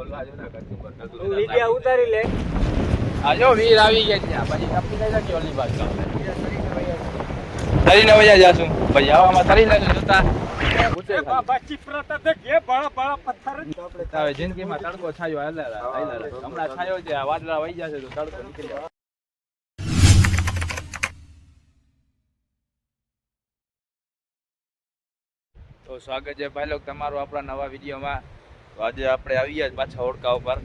બોલવા જો ના કરતી પર વિડિયો ઉતારી લે. આ જો વીર આવી ગયા છે પછી કાપી જાય કે ઓલી બાજુ તરીને વયા જાશું ભાઈ આવામાં તરીને જોતા બાબા ચિપ્રતા દે કે બળા બળા પથ્થર હવે જિંદગીમાં તડકો છાયો હાલા હમણાં છાયો છે આ વાદળા વહી જશે તો તડકો નીકળી જાય. તો સ્વાગત છે ભાઈ લોક તમારું આપણા નવા વિડીયોમાં. તો આજે આપણે આવી ગયા પાછા ઓળકા ઉપર.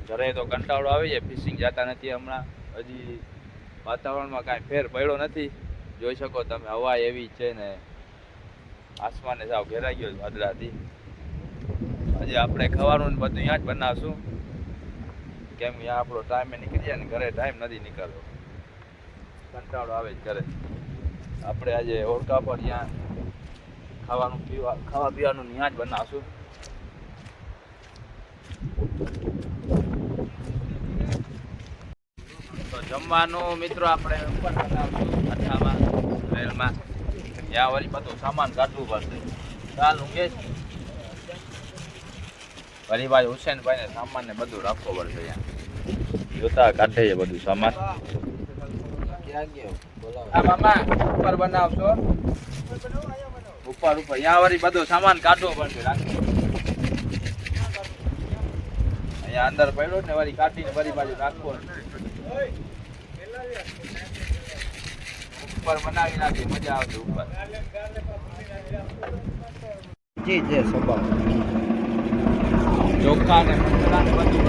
ઘરે તો કંટાળો આવી જાય, ફિશિંગ જતા નથી હમણાં. હજી વાતાવરણમાં કાંઈ ફેર પડ્યો નથી. જોઈ શકો તમે હવા એવી છે ને આસમાને સાવ ઘેરાઈ ગયો વાદળાથી. આજે આપણે ખાવાનું બધું અહીંયા જ બનાવશું કેમ કે આપણો ટાઈમે નીકળી જાય ને ઘરે ટાઈમ નથી નીકળતો, કંટાળો આવે જ ઘરે. આપણે આજે ઓળકા પર ત્યાં ખાવા પીવાનું ત્યાં જ બનાવશું. તો જમવાનું મિત્રો આપણે ઉપર બનાવશું અઠામાં રેલમાં. ત્યાં વળી બધું સામાન કાઢવું પડશે. ચાલ ઊંઘે છે વળી ભાઈ હુસેનભાઈ ને સામાન ને બધું રાખવો પડશે. અહીંયા જોતા કાઢે છે બધું સામાન. હા મામા ઉપર બનાવશો ઉપર ત્યાં વળી બધું સામાન કાઢવો પડશે. અહીંયા અંદર પડ્યો ને વળી કાઢીને બધી બાજુ રાખવો ઉપર બનાવી નાખી મજા આવશે ઉપર. જી જે સબા ચોખા ને મસાલા ને બધું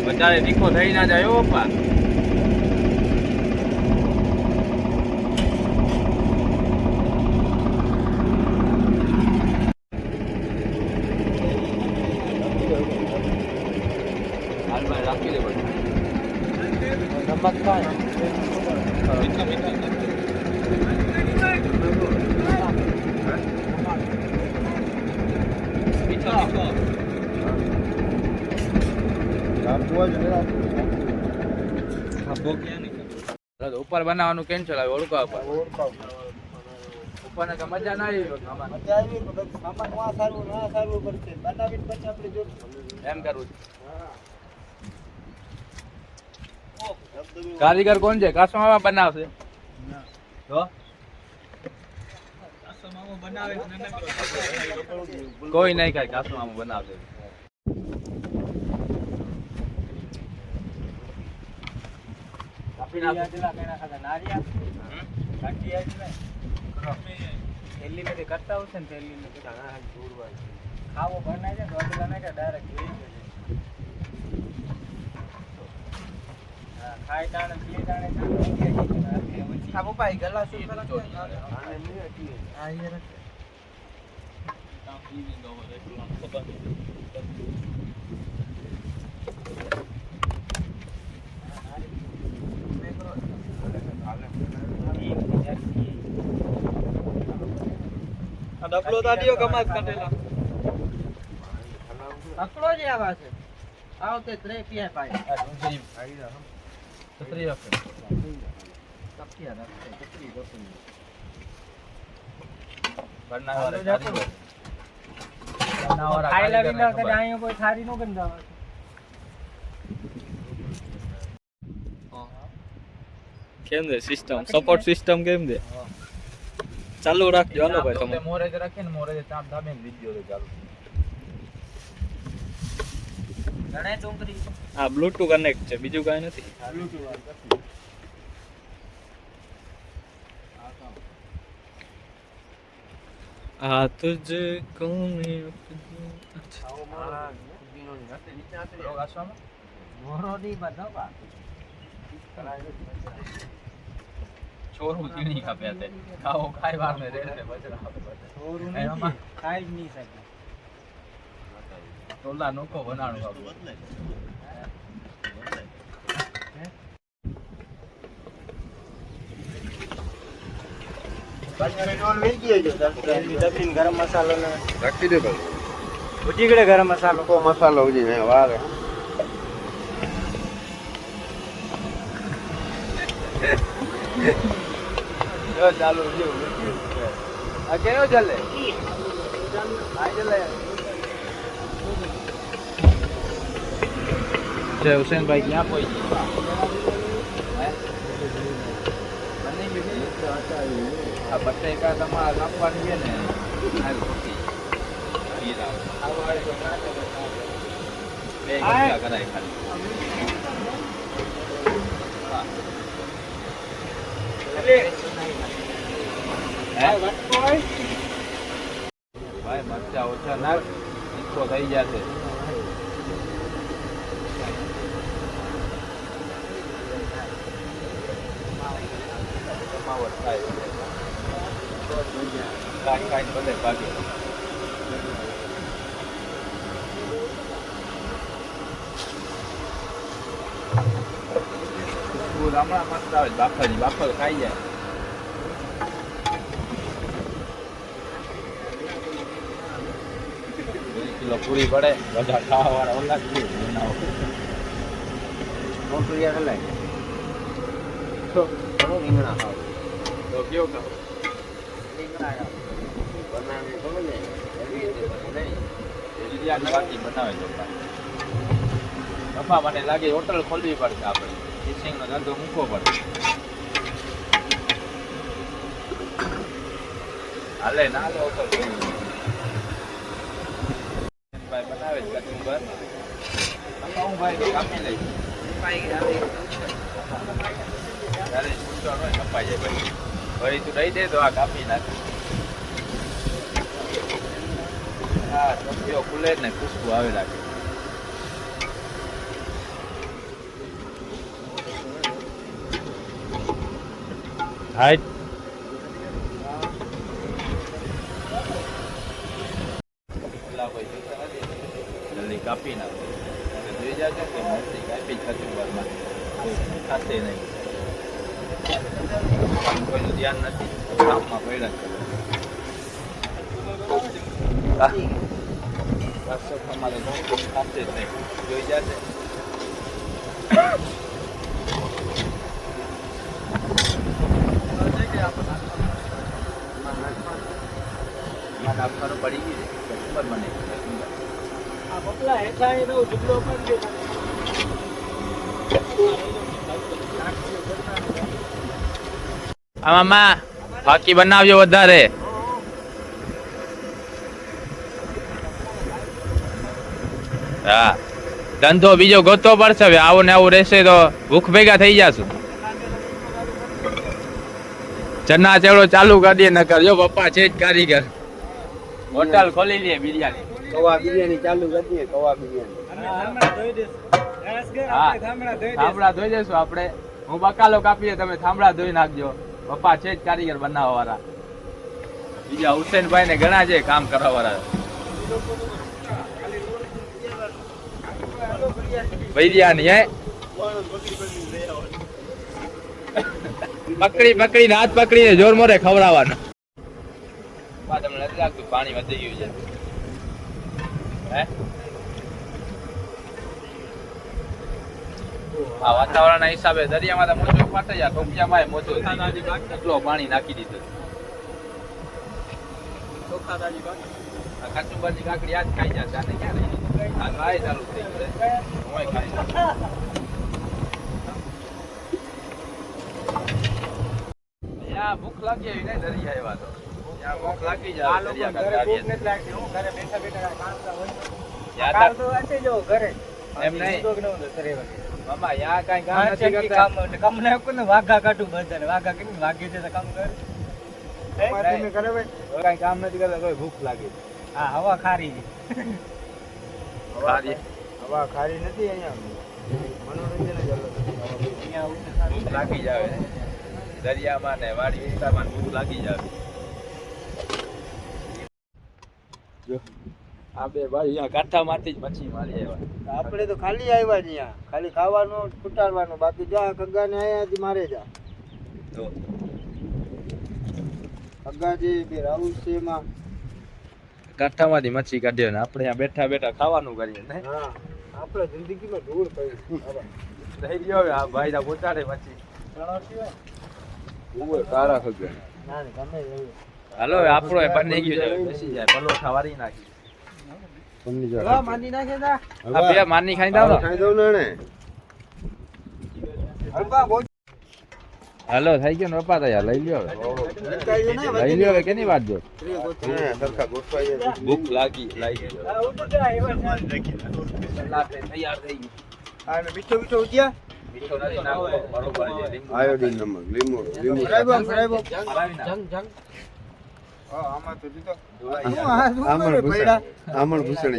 વધારે તીખો થઈ ના જાય હો પપ્પા. હાલમાં રાખી દે બધું. નમક કાય મીઠા મીઠા ઉપર બનાવવાનું કેન્સલ આવે ઓળખા ઉપર. ઉપર ને તો મજા ના આવી. મજા આવી તો બધું સામાન વા સારું ના સારું પડશે બનાવીને પછી આપણે જોઈશું એમ કરવું છે. કારીગર કોણ છે? કાસો મામા બનાવશે તો કોઈ નહીં કાંઈ કાસો મામા બનાવશે. કરતા આવશે ને તેલી ખાવો બનાવી છે રોટલા નાખે ડાયરેક્ટ ખાઈ તાણે પી તાણે આ પપ્પા ઈ ગલા શું કરે આ યાર ડબલો દાડીઓ કમાત કાઢેલા અકડો જ આવા છે આવતે ત્રે પીએ પાય આ ડુંગળી છત્રી રાખે તપિયા રાખે તપરી ગોતું બનાવવાળા કારીગર. ખાઈલા વિના કે આયો કોઈ થારી નો ગંધાવા કેમ છે સિસ્ટમ સપોર્ટ સિસ્ટમ કેમ છે ચાલુ રાખજો હાલો ભાઈ તમે મોરે જ રાખે ને મોરે જ ચાપ દાબે ને વિડિયો ચાલુ. ગણે ચોંકરી આ બ્લૂટૂથ કનેક્ટ છે બીજું કાંઈ નથી. આ તુજે કોને મોરો ની બધાવા છોરું ચીણી કાપે તે ખાઓ ખાઈ વાર ને રેડ ને બચરા મોરો ની ખાઈ જ નહીં શકે ટોલા નોકો બનાણો બાબુ. પેટ્રોલ વેચી ગયો દબીન ગરમ મસાલો ને રાખી દે ભાઈ. ઉજી ગળે ગરમ મસાલો કો મસાલો ઉજી ને વારે જો ચાલુ જો આ કેવો ચાલે આ ચાલે છે હુસેનભાઈ ક્યાં પહોંચી આ બટેકા તમારા કાપવાની છે ને બે કલાક કરાય ખાલી ભાઈ મરચા ઓછા નાખ ઈકો થઈ જશે જમાવટ થાય કાંઈ કાંઈ ભલે ભાગે હમણાં મસ્ત આવે બાફરની બાફર ખાઈ જાય 2 કિલો પૂરી પડે બધા ખાવા વાળા ઓલા જ બનાવો નોકરીયા હલાય તો રીંગણા ખાવ તો કેવો ખાવ રીંગણા ખાવ બનાવે ખબર ને એવી રીતે બને નહીં એરિયાની બાકી બનાવે છે પપ્પા મને લાગે હોટલ ખોલવી પડશે આપણે ફિશિંગનો ધંધો મૂકવો પડે હાલે ના લે હોટલ ભાઈ બનાવે છે કચુંબર હું ભાઈ કાપી લઈ ત્યારે છૂટવાનો હોય કપાઈ જાય ભાઈ વળી તું દઈ દે તો આ કાપી નાખ હા સબ્જીઓ ખુલે જ ને ખુશ્બુ આવે લાગે હાઈટ જલ્દી કાપી નાખો જોઈ જાજો કે મસ્તી કાપી કચુંબરમાં ખાશે નહીં કોઈનું ધ્યાન નથી કામમાં પડ્યા બસ તમારે ખાશે જ નહીં જોઈ જાશે નાખવાનું પડી ગયું કચુંબર બને આમાં બાકી બનાવ્યો વધારે હા ધંધો બીજો ગોતવો પડશે હવે આવું ને આવું રહેશે તો ભૂખ ભેગા થઈ જશું ચના ચેવડો ચાલુ કરી દે નકર જો પપ્પા છે જ કારીગર હોટલ ખોલી લે બિરયાની કવા બિરયાની ચાલુ કરી દઈએ કવા બિરયાની હા થાંભળા ધોઈ દેશું આપણે હું બકાલો કાપીએ તમે થાંભળા ધોઈ નાખજો પપ્પા છે જ કારીગર બનાવવા વાળા બીજા હુસેનભાઈ ને ઘણા છે કામ કરવા વાળા બિરયાની હે પકડી પકડીને હાથ પકડીને જોર મોરે ખવડાવવાનો તમને નથી લાગતું પાણી વધી ગયું છે હે આ વાતાવરણના હિસાબે દરિયામાં તો મોજો ફાટે યાર ટોપિયામાં મોજો એટલો પાણી નાખી દીધું કચુંબરની કાકડી આજ ખાઈ જશે આને ક્યાં રહી આ ખાય ચાલુ થઈ ગયું હું ખાઈ ત્યાં ભૂખ લાગી આવી ને દરિયા એવા તો ત્યાં ભૂખ લાગી જાય એમ નહીં મામા યા કઈ કામ નથી કરતા કામ ના કોને વાઘા કાઢું બધાને વાઘા કરીને વાઘી છે કામ કરે કઈ કામ નથી કરતા કોઈ ભૂખ લાગી હા હવા ખારી હવા ખારી નથી અહીંયા મનોરંજન જ અલગ ભૂખ લાગી જાવે દરિયામાં ને વાડી વિસ્તારમાં ભૂખ લાગી જાવે જો આ બે ભાઈ અહીંયા કાંઠામાંથી જ મચ્છી મારી આવ્યા આપણે તો ખાલી આવ્યા જ અહીંયા ખાલી ખાવાનું ફૂટાડવાનું બાકી જા કગ્ગાને આયાથી મારે જા તો કગ્ગા જે બે રાહુલ છે એમાં કાંઠામાંથી મચ્છી કાઢ્યો ને આપણે અહીંયા બેઠા બેઠા ખાવાનું કરીએ ને હા આપણે જિંદગીમાં ધૂળ પડી થઈ ગયો હવે આ ભાઈ પહોંચાડે મચ્છી તારા ખબર હાલો હવે આપણો એ બની ગયો છે બેસી જાય પલોઠા વારી નાખી માની નાખે તા આ બે માની ખાઈ દાવ ખાઈ દઉં ને અલ્પા બોલ હાલો થઈ ગયો ને પપ્પા તૈયાર લઈ લ્યો હવે લઈ લ્યો હવે કેની વાત જો સરખા ગોઠવાઈ જાય ભૂખ લાગી લાગી તૈયાર થઈ ગઈ આ મીઠો મીઠો ઉજ્યા મીઠો નથી નાખો બરોબર છે લીંબુ આયોડીન નમક લીંબુ ફરાઈબો હલાવી નાખ. જંગ જંગ આમાં તો દીધો આમણ ભૂષણ આમણ ભૂષણ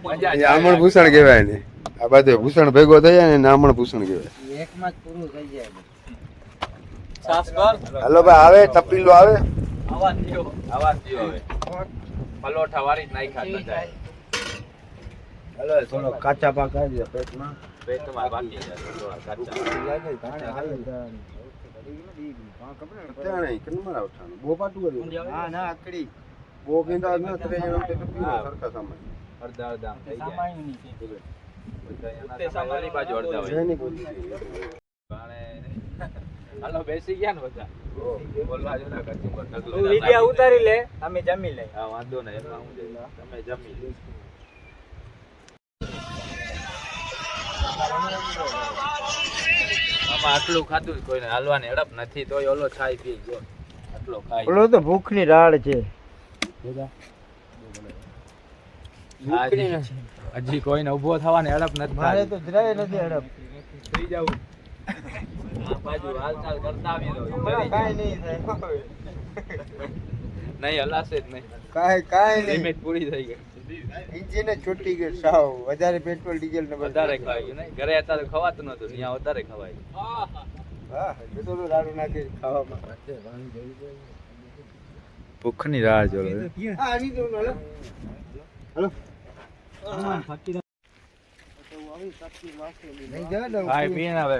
મજા એ આમણ ભૂષણ કહેવાય ને આ બાજુ ભૂષણ ભેગો થઈ જાય ને આમણ ભૂષણ કહેવાય એકમાં જ પૂરું થઈ જાય છાસ કર હાલો ભાઈ આવે તપીલો આવે આવાજ દ્યો હવે પલોઠા વારી જ નાખ્યા બધા હાલો થોડો કાચા પાક આવી જાય પેટમાં પેટમાં બાકી છે થોડા કાચા અત્યારે કેમ મારા ઉઠાનું બહુ પાટું કર્યું હા ના આકડી બહુ કીધા ન ત્રે જણ તે તપીલો સરખા સામાન અડધા અડધા થઈ જાય બધા એના સામેની બાજુ અડધા હોય જેની કોઈ બાણે હાલો બેસી ગયા ને બધા બોલવા જો ના કચુંબર ઢગલો વિડિયો ઉતારી લે અમે જમી લઈ હા વાંધો નહીં એમાં હું જઈ તમે જમી લો આમાં આટલું ખાધું જ કોઈને હાલવાની અડપ નથી તોય ઓલો છાઈ પી ગયો આટલો ખાઈ ઓલો તો ભૂખની રાડ છે હજી કોઈને ઊભો થવાની અડપ નથી મારે તો જરાય નથી હડપ થઈ જાવ આ બાજુ હાલચાલ કરતા આવી દો કાઈ નહીં થાય નહીં હલાશે જ નહીં કાઈ નહીં લિમિટ પૂરી થઈ ગઈ ઇન્જિન જ છૂટી ગયું સાવ વધારે પેટ્રોલ ડીઝલ ને વધારે ખવાઈ ગયું નહીં ઘરે અત્યારે ખવાતું નતું ત્યાં વધારે ખવાય હા કેટલું રાડું નાખી ખાવામાં ભૂખની રાહ જો હા આવી દો હાલો હાલો નહીં જા દો ખાઈ પીને હવે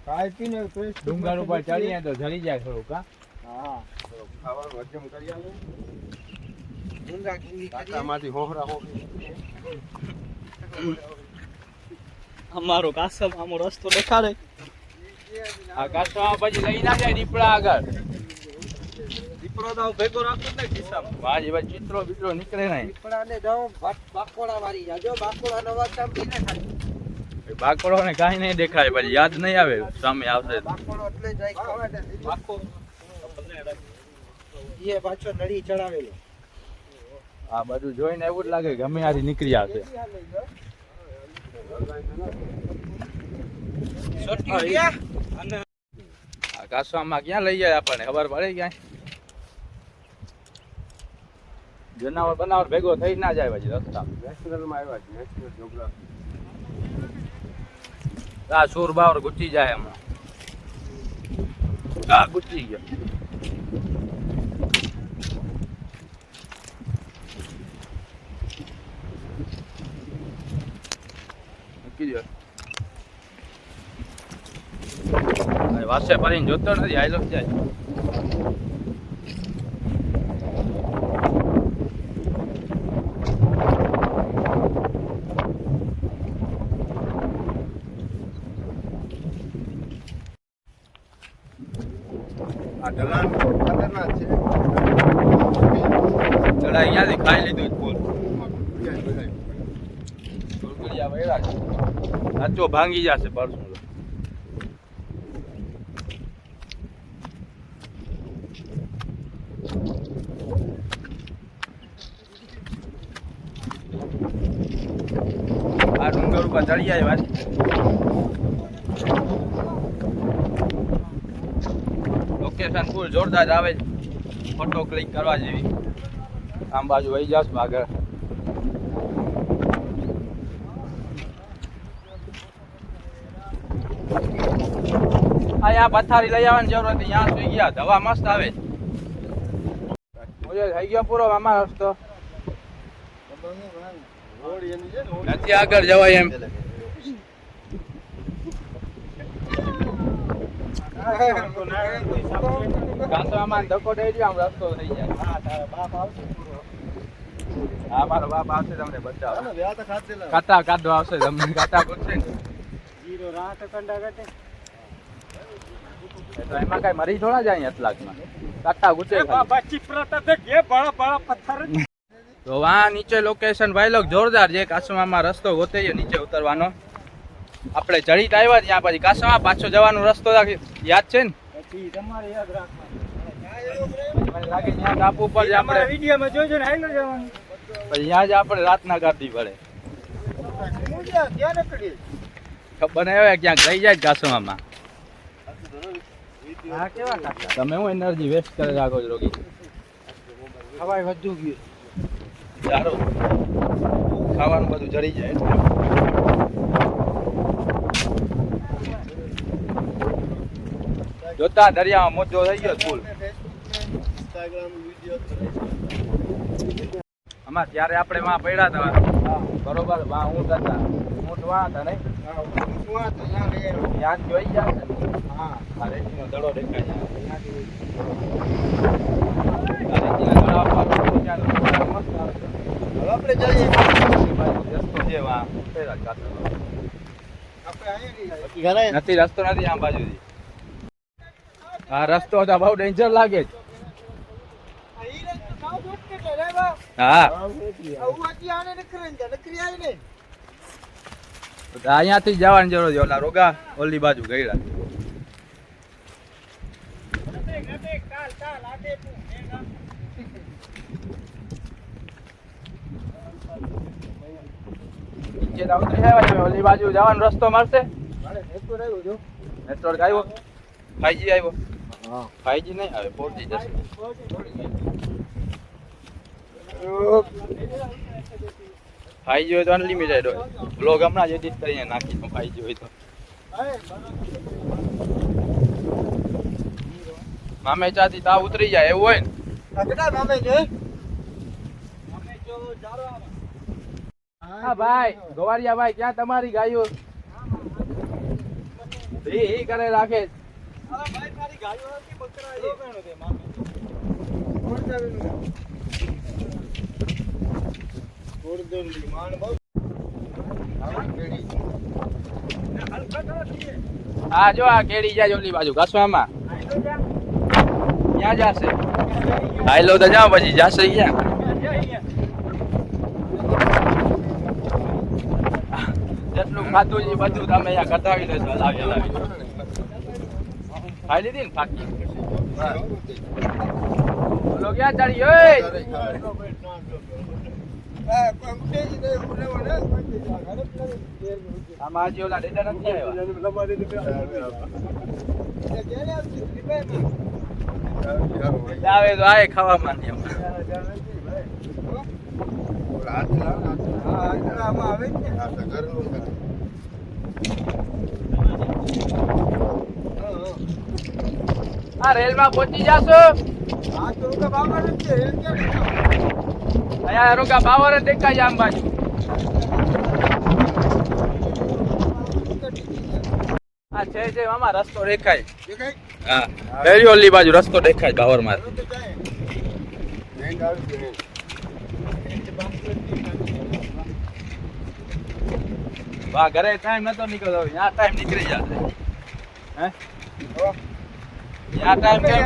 ખાઈ પીને ડુંગર ઉપર ચડીએ તો જડી જાય થોડુંક હા હા ખાવાનું હજમ કરી આવે ડુંગા કિંગી કરી કાકામાંથી હોહરા હોહરી અમારો કાસમ આમો રસ્તો દેખાડે આ કાચવામાં પછી લઈ ના જાય દીપડા આગળ દીપડો તો ભેગો રાખો ને ખિસ્સામાં મારી ભાઈ ચિત્રો બીત્રો નીકળે નહીં દીપડાને જાઓ બાકોડા વાળી જાજો બાકોડાનો વાત સાંભળીને ખાલી બાકડો ને કાંઈ નહીં દેખાય પછી યાદ નહીં આવે સામે આવશે બાકોડો એટલે જાય ખાવા આખો એ પાછો નળી ચડાવેલો આ બધું જોઈને એવું જ લાગે ગમે આથી નીકળી આવશે આ કાસવામાં ક્યાં લઈ જાય આપણને ખબર પડે ક્યાંય જનાવર બનાવર ભેગો થઈ ના જાય પછી રસ્તા નેશનલમાં આવ્યા છે નેશનલ જોગ્રાફી આ સુર બાવર ગુચી જાય હમણાં આ ગુચી ગયો મૂકી દો વાસે ફરીને જોતો નથી આયલો જાય આ ઢલાન ખતરનાક છે ચડા અહીંયાથી ખાઈ લીધું જ ફૂલ ગુલગુલિયા વળ્યા છે સાચો ભાંગી જશે પરસું આ ડુંગર ઉપર ચડી જાય વાત લોકેશન ફૂલ જોરદાર આવે છે ફોટો ક્લિક કરવા જેવી આમ બાજુ વહી જાશું આગળ અહીંયા પથારી લઈ આવવાની જરૂર હતી ત્યાં સુઈ ગયા દવા મસ્ત આવે મુજે થઈ ગયો પૂરો મામા રસ્તો નથી આગળ જવાય એમ કાંતો આમાં ધક્કો દઈ દો આમ રસ્તો થઈ જાય હા મારો બાપ આવશે તમને બચાવ કાતા કાઢો આવશે તમને કાતા કરશે ને જીરો રાત કંડા ઘટે તો એમાં કઈ મરી થોડા જાય એટલાકમાં કાટા ગુચે તો વાં નીચે લોકેશન ભાઈ લોક જોરદાર છે. કાસમામાં રસ્તો ગોતે છે નીચે ઉતરવાનો. આપણે ચડી આવ્યા ત્યાં પછી કાસમા પાછો જવાનો રસ્તો યાદ છે ને? પછી લાગે ત્યાં ટાપુ પર જ આપણે વિડીયોમાં જોજો ને હાઈલો જવાનું. પછી ત્યાં જ આપણે રાતના કાઢવી પડે. ખબર નહીં હવે ક્યાંક લઈ જાય કાસમામાં. હા કેવા કાકા તમે હું એનર્જી વેસ્ટ કરે રાખો છો રોગી. હવાઈ વધુ ગયું સારું ખાવાનું બધું જડી જાય. જોતા દરિયામાં મોજો થઈ ગયો ફૂલ. આમાં ત્યારે આપણે વાં પડ્યા હતા બરોબર. વાં ઊંટ હતા, ઊંટ વાં હતા નહીં ત્યાં જોઈ જાય ને. હા આ રેતીનો દડો દેખાય છે. આપણે જઈએ રસ્તો છે વાં ઘરે નથી, રસ્તો નથી આમ બાજુથી. હા રસ્તો તો બહુ ડેન્જર લાગે છે. હા અહીંયાથી જવાની જરૂર છે. ઓલા રોગા ઓલી બાજુ ગયેલા. નીચે તો ઉતરી આવ્યા છે. ઓલી બાજુ જવાનો રસ્તો મળશે. નેટવર્ક આવ્યો, 5G આવ્યો. 5G નહીં આવે, 4G જશે. ફાઈવ હોય તો અનલિમિટેડ હોય. બ્લોગ હમણાં જ એડિટ કરીને નાખી તો 5G હોય તો. મામે ચાથી તાવ ઉતરી જાય એવું હોય ને. હા ભાઈ ગોવારિયા ભાઈ, ક્યાં તમારી ગાયો એ કરે રાખે? હા જો આ કેડી જાય ઓલી બાજુ ઘસવામાં. ક્યાં જશે? હાલો તો જાઓ પછી જશે ક્યાં? જેટલું ખાધું છે બધું તમે અહીંયા કટાવી લેશો. લાવી ખાઈ લીધી ને ફાકી. બોલો ક્યાં ચડી? ઓય આમાં હજી ઓલા ડેટા નથી આવ્યા. આવે તો આય ખાવામાં નહીં. આ રેલ માં પહોંચી જાશો. અહીંયા રોકા બાવર દેખાય આમ બાજુ. હા છે આમાં રસ્તો દેખાય. હા પેલી ઓલી બાજુ રસ્તો દેખાય બાવર માં. વાહ ઘરે ટાઈમ નતો નીકળતો, ત્યાં ટાઈમ નીકળી જશે. હે ત્યાં ટાઈમ કેમ?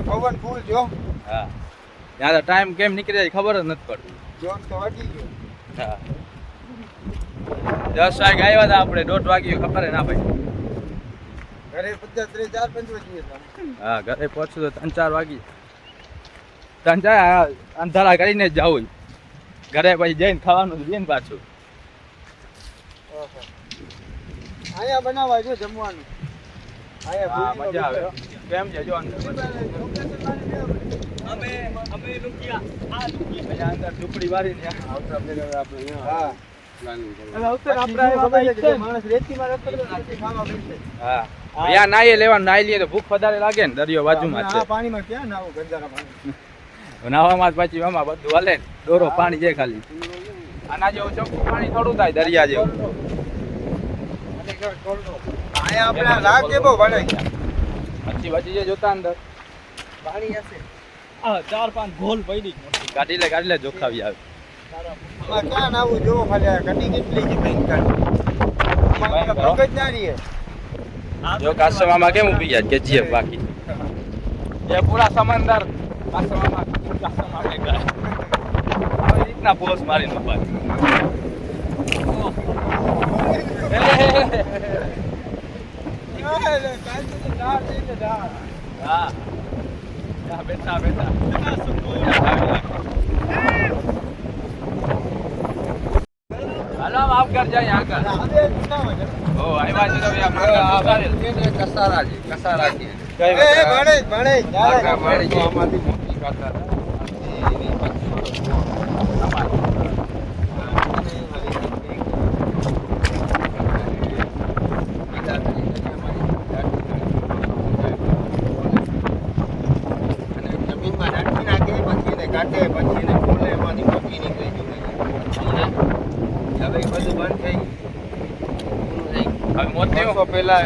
પવન ફૂલ જો. હા ત્યાં તો ટાઈમ કેમ નીકળી જાય ખબર જ નથી પડતી. જોન તો વાગી ગયો. હા 10 વાગે આવ્યા હતા આપણે, 1:30 વાગ્યો ખબર ના ભાઈ. ઘરે 50 4 5 વાગી. હા ઘરે પહોંચું તો 3-4 વાગી. 3-4 અંધારા કરીને જ જવું. ઘરે પછી જઈને ખાવાનું છે ને પાછું. આયા બનાવવા જો જમવાનું. હા મજા આવે. કેમ છે જો અંદર અમે લુકિયા આ અહીંયા અંદર ઝૂંપડી વાળી ને આવતા આપણે હા પ્લાનિંગ હવે ઉત્તર આપણે માણસ રેતીમાં રસ્તો ખાવા બેસે. હા અહીંયા નાઈએ લેવાનું. નાઈ લઈએ તો ભૂખ વધારે લાગે ને. દરિયો બાજુમાં આ છે. પાણીમાં ક્યાં નાવું ગંજારા પાણી. નાવામાં જ પછી આમાં બધું હાલે ને. દોરો પાણી છે ખાલી. આના જેવું ચોખ્ખું પાણી થોડું થાય દરિયા જેવું. આયા આપણે લાગે બહુ ભલે પછી જે જોતા અંદર પાણી હશે. આ 4-5 ગોલ પડી. કાઢી લે જોખાવી આવે. આમાં ક્યાં નાવું જોવો ખાલી આ ગટી કેટલી છે કઈ કાઢ. આમાં પગ જ ના રહીએ. જો કાસવામાં કેમ ઊભી ગયા કેજીએફ બાકી ये पूरा समंदर कासવામાં કાસવામાં મે ગયા આવી રીતના પોઝ મારીને ઉપર હા બેઠા બેઠા હાલો માફ કર જાય यहाँ का ओ આવ્યા છે તો કસારાજી કસારાજી કઈ આમાંથી મોટી કસારા હવે મોતી પેલા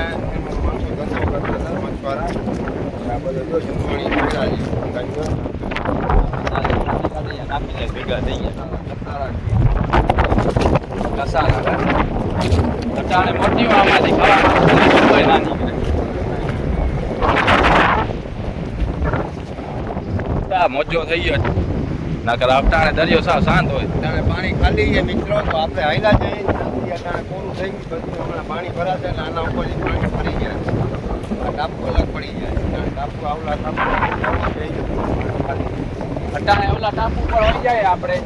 ભેગા થઈ ગયા કસારા અટાણે મોતી આમાંથી ખાવા ના નીકળે મોજો થઈ ગયો નકર અટાણે દરિયો સાવ શાંત હોય તમે પાણી ખાલી છે મિત્રો તો આપણે હાઈલા જઈએ અટાણે પૂરું થઈ ગયું બધું હમણાં પાણી ભરાશે એટલે આના ઉપરથી પાણી ફરી જાય આ ટાપકો અલગ પડી જાય ટાપકો આવલા ટાપકો અટાણે ઓલા ટાપુ ઉપર આવી જાય આપણે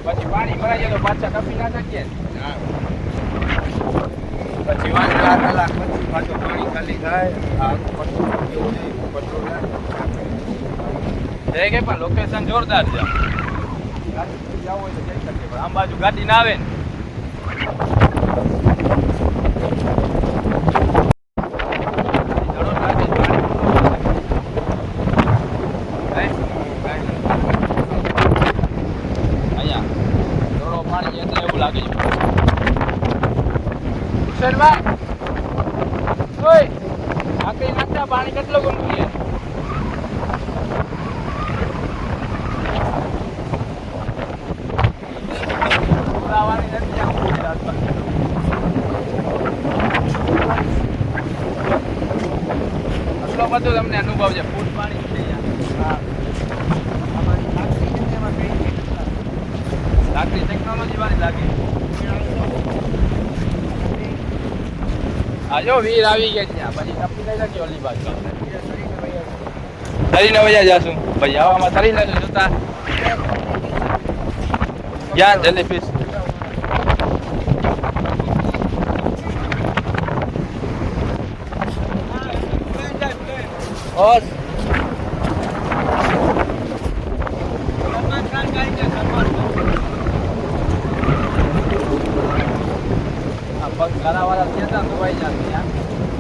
પછી પાણી ભરાઈ જાય તો પાછા ટપી ના શકીએ પછી 4 કલાક પછી પાછું પાણી ખાલી થાય આ પટલું કેવું છે પટલું થાય કે પણ લોકેશન જોરદાર છે ગાડી જાવ હોય તો જઈ શકીએ પણ આમ બાજુ ગાડી ના આવે ને પાણી કેટલો ગમતું છે એટલો બધો તમને અનુભવ છે ફૂટ પાણી છે લાકડી ટેકનોલોજી વાળી લાગે આજો વીર આવી ગયા ત્યાં પછી ટપી લઈ શકીએ ઓલી બાજુ તરીને વયા જાશું પછી હવામાં તરી લેશું જોતા ક્યાં જેલીફિશ ઓર ઘરાવાળા કહેતા ધોવાઈ જશે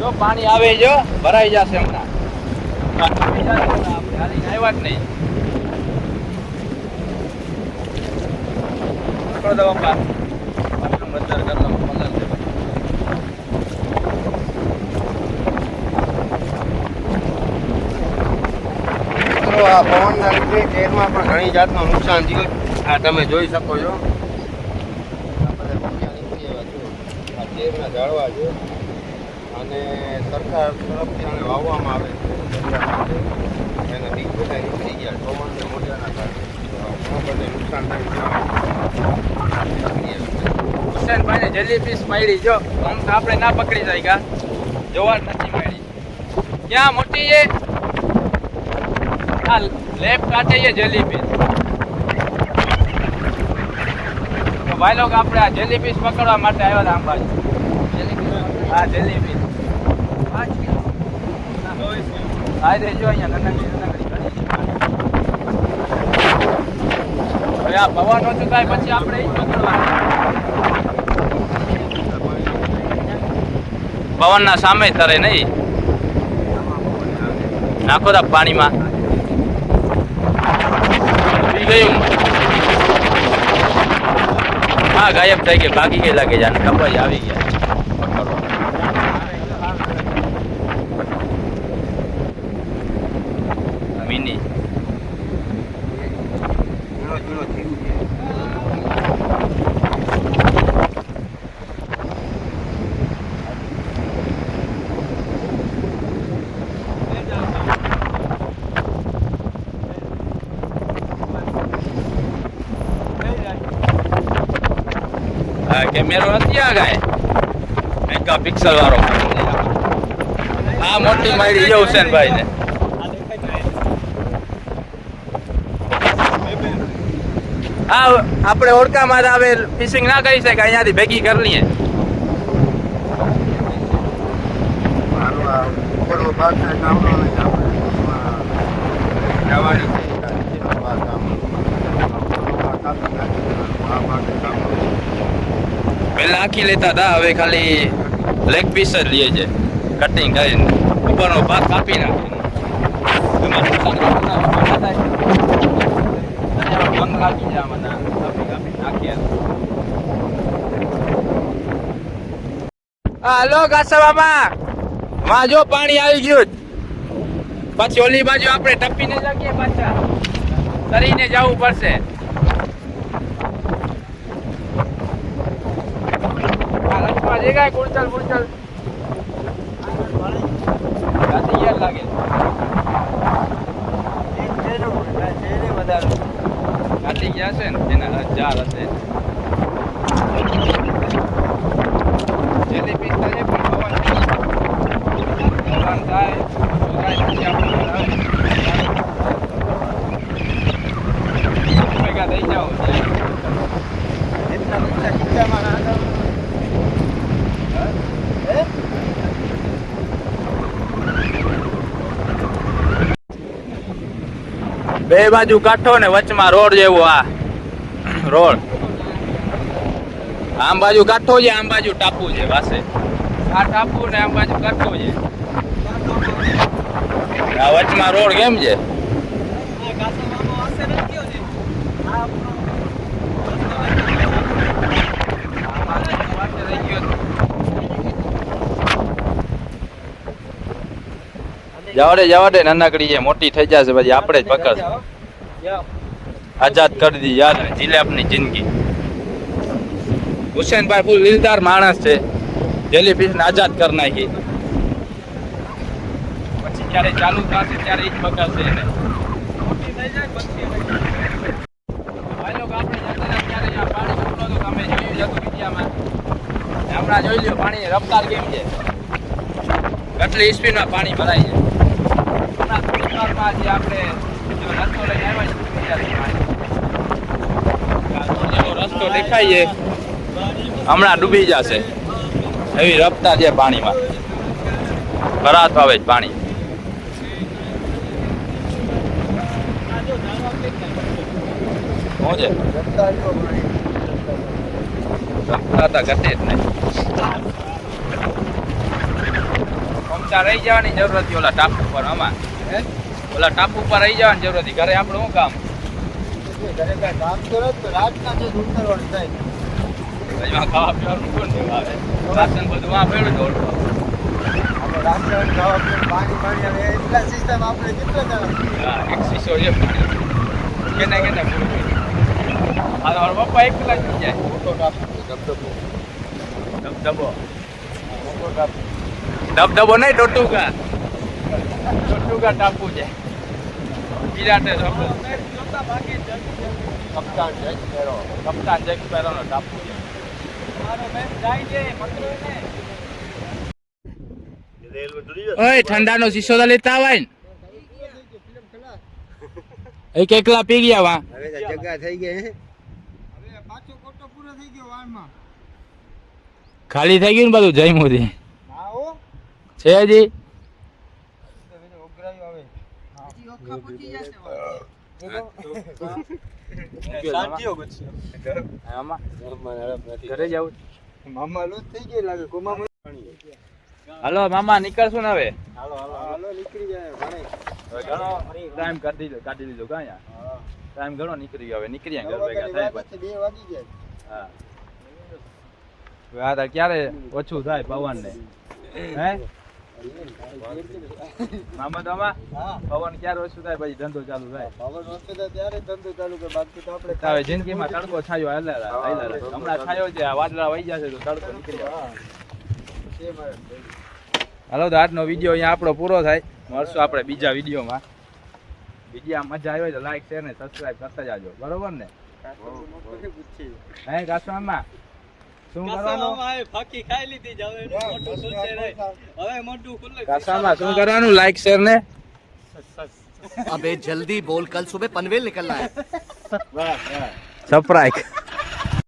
જો પાણી આવે જો ભરાઈ જશે હમણાં આપણે હાલીને આવ્યા જ નહીં પકડો દો પપ્પા બંદર કરતો પંદર આ પવનના લીધે શહેરમાં પણ ઘણી જાતનું નુકસાન થયું આ તમે જોઈ શકો છો શહેરના જાળવા છે અને સરકાર તરફથી આને વાવવામાં આવે છે એના બીજ બધા નીકળી ગયા પવનને મોજાના કારણે બધે નુકસાન થાય હુસેનભાઈને જેલીફિશ મળી જો આમ તો આપણે ના પકડી જાય કા જોવા નથી મળી ક્યાં મોટી છે આ લેપ કાઢે છે જેલીફિશ તો ભાઈ લોકો આપણે આ જેલીફિશ પકડવા માટે આવ્યા હતા આમ બાજુ હા જેલીફિશ હા દેજો અહીંયા નાની હવે આ પવન ઓછું થાય પછી આપણે એ પકડવા પવનના સામે તરે નહીં નાખો તા પાણીમાં પી ગયું હા ગાયબ થઈ ગઈ ભાગી ગઈ લાગે જાને ખબર આવી ગયા મિની હા કેમેરો નથી આ ગાય મેગા પિક્સલ વાળો આ મોટી મારી જો હુસેનભાઈ ને હા આપણે ઓળખામાં આવે ફિશિંગ ના કરી શકે અહીંયાથી ભેગી કરી લઈએ આનો આ ઉપરનો ભાગ છે ગામનો નહીં આપણે જવાની ભાગ ગામનો આ ભાગ ગામનો પહેલા આખી લેતા હતા હવે ખાલી લેગ પીસ જ લઈએ છે કટિંગ કરીને ઉપરનો ભાગ કાપી નાખીને ભંગ લાગી જાય આમાં કાપી કાપી નાખીએ હાલો કાસવામાં માં જો પાણી આવી ગયું પછી ઓલી બાજુ આપણે ટપીને જાગીએ પાછા તરીને જવું પડશે જગ્યાએ કુડચલ કુડચલ યાર લાગે કાઢી ગયા છે ને તેના 1000 હશે જેલી પીસ્તા છે પણ પવન થાય પછી આપણે ભેગા થઈ જાઓ એટલા બધા ખીચામાં ના બે બાજુ કાંઠો ને વચમાં રોડ જેવો આ રોડ આમ બાજુ કાંઠો છે આમ બાજુ ટાપુ છે પાસે આ ટાપુ ને આમ બાજુ કાંઠો છે આ વચમાં રોડ કેમ છે જવા દે નાનકડી છે મોટી થઈ જશે પછી આપણે જ પકડ આઝાદ કરી દી યાદ જિલેબની જિંદગી હુસેનભાઈ ફૂલ દિલદાર માણસ છે જેલીફિશ ને આઝાદ કરી નાખી પછી જ્યારે ચાલુ થશે ત્યારે જ પકડશે એને મોટી થઈ જાય પછી ભાઈ લોકો આપણે જતા ત્યારે આ પાણી કેટલું હતું તમે જોયું હતું વિડીયામાં હમણાં જોઈ લ્યો પાણીની રફતાર કેમ છે કેટલી સ્પીડમાં પાણી ભરાય છે રસ્તો દેખાય છે હમણાં ડૂબી જશે એવી રફતાર છે પાણીમાં ભરાત આવે જ પાણી શું છે રફતા ઘટે જ નહીં રહી જવાની જરૂર હતી ઓલા ટાપુ પર આમાં ઓલા ટાપુ પર રહી જવાની જરૂર હતી ઘરે આપણું શું કામ ઘરે કાંઈ કામ કરો તો રાતના જે ઉતરવાનું થાય એમાં ખાવા પીવાનું કોણ દેવા આવે રાશન બધું આ પડ્યું દોડતો આપણે રાશન ખાવા પીવાનું પાણી આવે એટલા સિસ્ટમ આપણે કેટલા જણા હા એક શીશો છે કેને કેને પૂરું આ મારા પપ્પા એકલા જ જાય મોટો ટાપુ ધબધબો મોટો ટાપુ ધબધબો નહીં ટોટુકા ટાપુ છે વિરાટે કપ્તાન જેક સ્પેરોનો ટાપુ છે ઓય ઠંડાનો શીશો તો લેતા આવાય ને એક એકલા પી ગયા વા હવે જગ્યા થઈ ગઈ હવે પાછો કોટો પૂરો થઈ ગયો વાળમાં ખાલી થઈ ગયું ને બધું જઈમુથી હા હો છે હજી ઘરે જવું મામા લોટ થઈ ગઈ લાગે કોમા હાલો મામા નીકળશું ને હવે હાલો હાલો હાલો નીકળી જાય ઘણે ઘણો ટાઈમ કાઢી લીધો કાંઈ ટાઈમ ઘણો નીકળી ગયો હવે નીકળી ઘર ભેગા થાય પછી 2 વાગી જાય હા આ ક્યારે ઓછું થાય પવન ને હે મામા પવન ક્યારે ઓછું થાય પછી ધંધો ચાલુ થાય પવન ઓછો થાય ત્યારે ધંધો ચાલુ કરે બાકી તો આપણે હવે જિંદગીમાં તડકો છાયો હમણાં છાયો છે આ વાદળા વહી જશે તો તડકો નીકળી જાય હાલો તો આજનો વિડીયો અહીંયા આપણો પૂરો થાય મળશું આપણે બીજા વિડીયોમાં મજા આવી હોય તો લાઈક શેર ને સબસ્ક્રાઈબ કરતા જાજો બરોબર ને હે કાસવામાં શું કરવાનું ફાકી ખાઈ લીધી જ હવે મોટું ખુલશે નહીં હવે મોટું ખુલે કાસામાં શું કરવાનું લાઈક શેર ને अबे जल्दी बोल कल सुबह पनवेल निकलना है સબસ્ક્રાઇબ